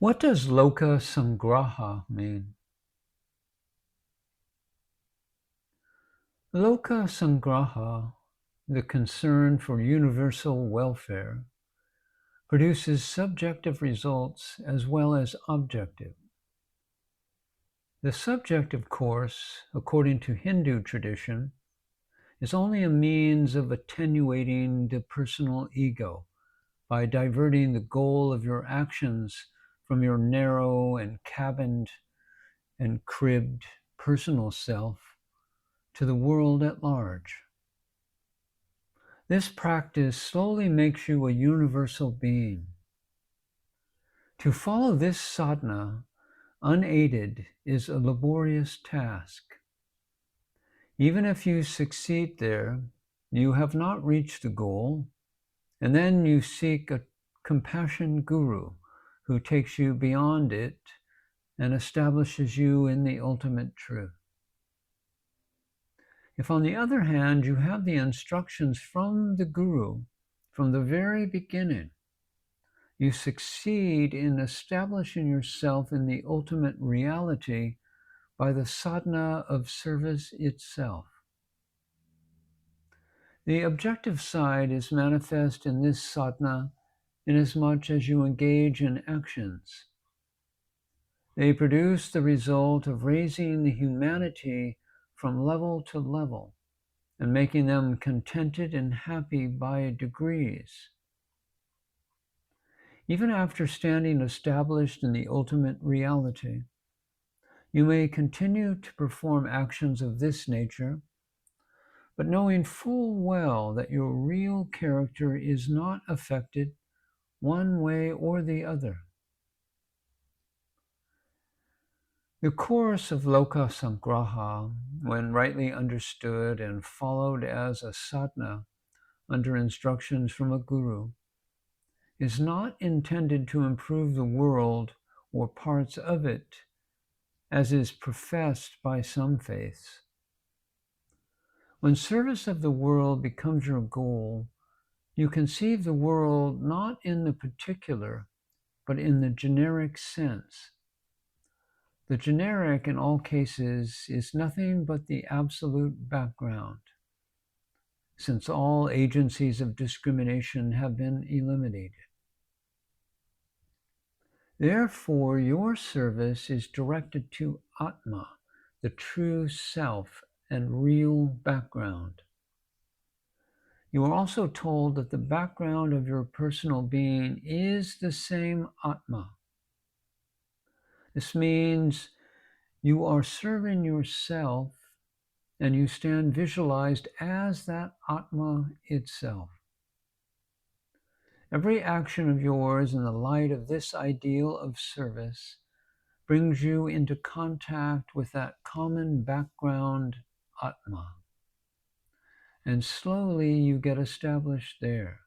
What does Loka Sangraha mean? Loka Sangraha, the concern for universal welfare, produces subjective results as well as objective. The subjective course, according to Hindu tradition, is only a means of attenuating the personal ego by diverting the goal of your actions from your narrow and cabined and cribbed personal self to the world at large. This practice slowly makes you a universal being. To follow this sadhana unaided is a laborious task. Even if you succeed there, you have not reached the goal, and then you seek a compassionate guru who takes you beyond it and establishes you in the ultimate truth. If, on the other hand, you have the instructions from the guru from the very beginning, you succeed in establishing yourself in the ultimate reality by the sadhana of service itself. The objective side is manifest in this sadhana inasmuch as you engage in actions. They produce the result of raising the humanity from level to level and making them contented and happy by degrees. Even after standing established in the ultimate reality, you may continue to perform actions of this nature, but knowing full well that your real character is not affected one way or the other. The course of Loka Sangraha, when rightly understood and followed as a sadhana under instructions from a guru, is not intended to improve the world or parts of it, as is professed by some faiths. When service of the world becomes your goal, you conceive the world not in the particular, but in the generic sense. The generic, in all cases, is nothing but the absolute background, since all agencies of discrimination have been eliminated. Therefore, your service is directed to Atma, the true self and real background. You are also told that the background of your personal being is the same Atma. This means you are serving yourself and you stand visualized as that Atma itself. Every action of yours in the light of this ideal of service brings you into contact with that common background Atma. And slowly you get established there.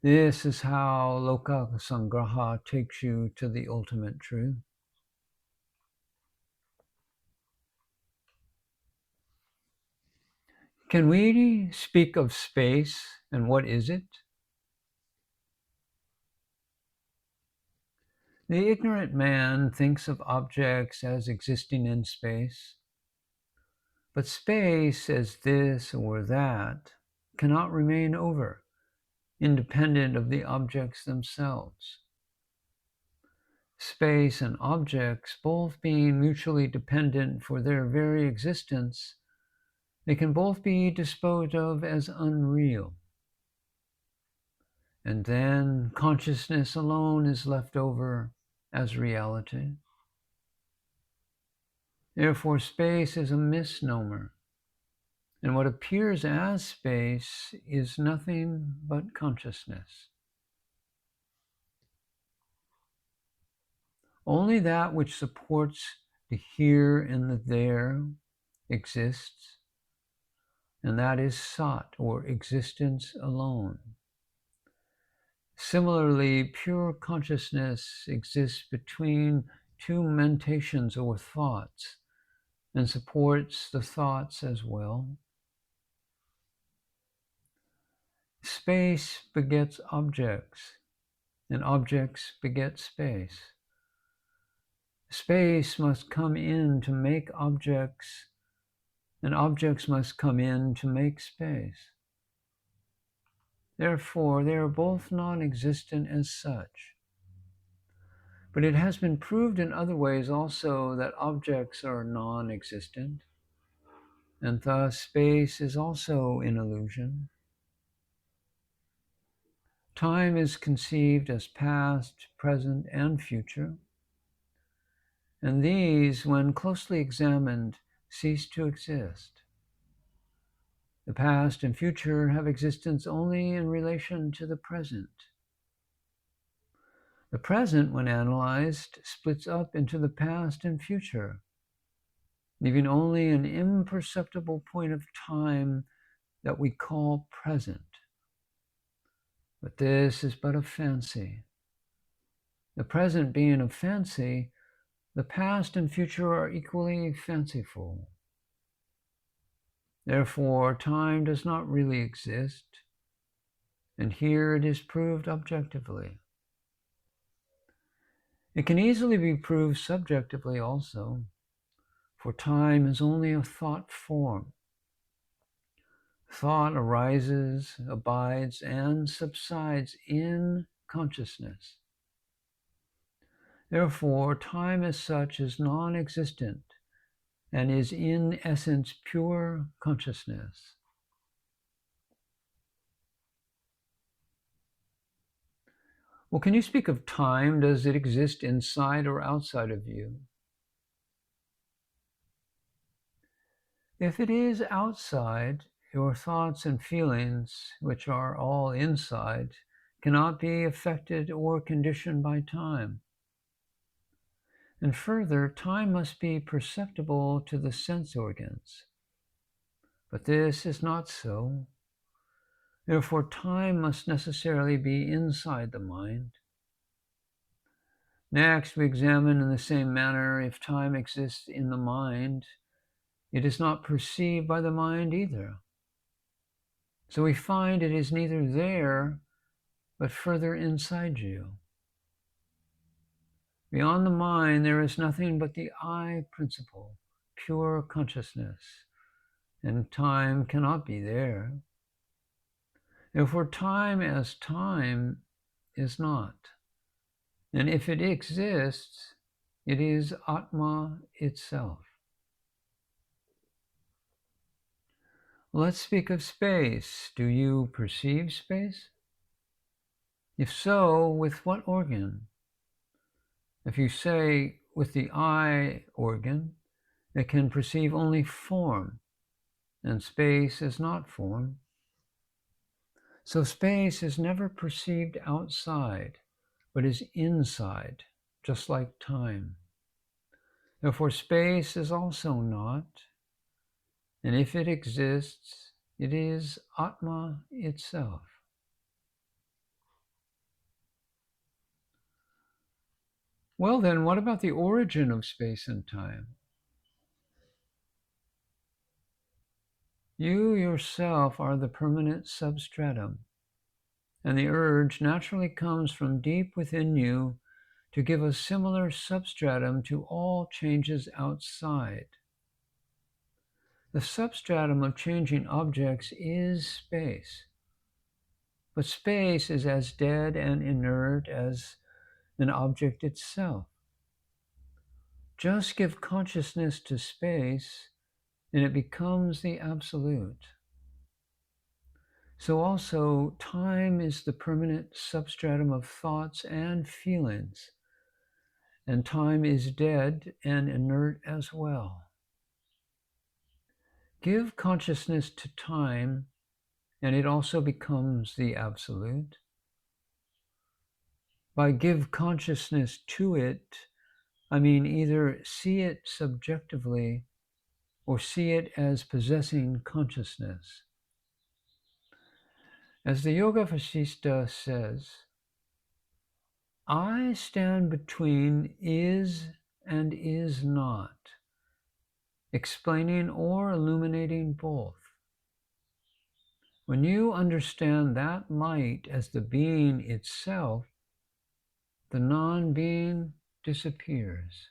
This is how Loka Sangraha takes you to the ultimate truth. Can we speak of space and what is it? The ignorant man thinks of objects as existing in space, but space as this or that cannot remain over, independent of the objects themselves. Space and objects both being mutually dependent for their very existence, they can both be disposed of as unreal. And then consciousness alone is left over as reality. Therefore, space is a misnomer, and what appears as space is nothing but consciousness. Only that which supports the here and the there exists, and that is sat, or existence alone. Similarly, pure consciousness exists between two mentations or thoughts and supports the thoughts as well. Space begets objects, and objects beget space. Space must come in to make objects, and objects must come in to make space. Therefore, they are both non-existent as such. But it has been proved in other ways also that objects are non-existent, and thus space is also an illusion. Time is conceived as past, present, and future, and these, when closely examined, cease to exist. The past and future have existence only in relation to the present. The present, when analyzed, splits up into the past and future, leaving only an imperceptible point of time that we call present. But this is but a fancy. The present being a fancy, the past and future are equally fanciful. Therefore, time does not really exist, and here it is proved objectively. It can easily be proved subjectively also, for time is only a thought form. Thought arises, abides, and subsides in consciousness. Therefore, time as such is non-existent and is in essence pure consciousness. Well, can you speak of time? Does it exist inside or outside of you? If it is outside, your thoughts and feelings, which are all inside, cannot be affected or conditioned by time. And further, time must be perceptible to the sense organs. But this is not so. Therefore, time must necessarily be inside the mind. Next, we examine in the same manner if time exists in the mind, it is not perceived by the mind either. So we find it is neither there, but further inside you. Beyond the mind, there is nothing but the I principle, pure consciousness, and time cannot be there. Therefore, time as time is not. And if it exists, it is Atma itself. Let's speak of space. Do you perceive space? If so, with what organ? If you say with the eye organ, it can perceive only form, and space is not form. So space is never perceived outside, but is inside, just like time. Therefore, space is also not, and if it exists, it is Atma itself. Well then, what about the origin of space and time? You yourself are the permanent substratum, and the urge naturally comes from deep within you to give a similar substratum to all changes outside. The substratum of changing objects is space, but space is as dead and inert as an object itself. Just give consciousness to space, and it becomes the absolute. So also, time is the permanent substratum of thoughts and feelings, and time is dead and inert as well. Give consciousness to time, and it also becomes the absolute. By give consciousness to it, I mean either see it subjectively or see it as possessing consciousness. As the Yoga Vasishtha says, I stand between is and is not, explaining or illuminating both. When you understand that light as the being itself, the non-being disappears.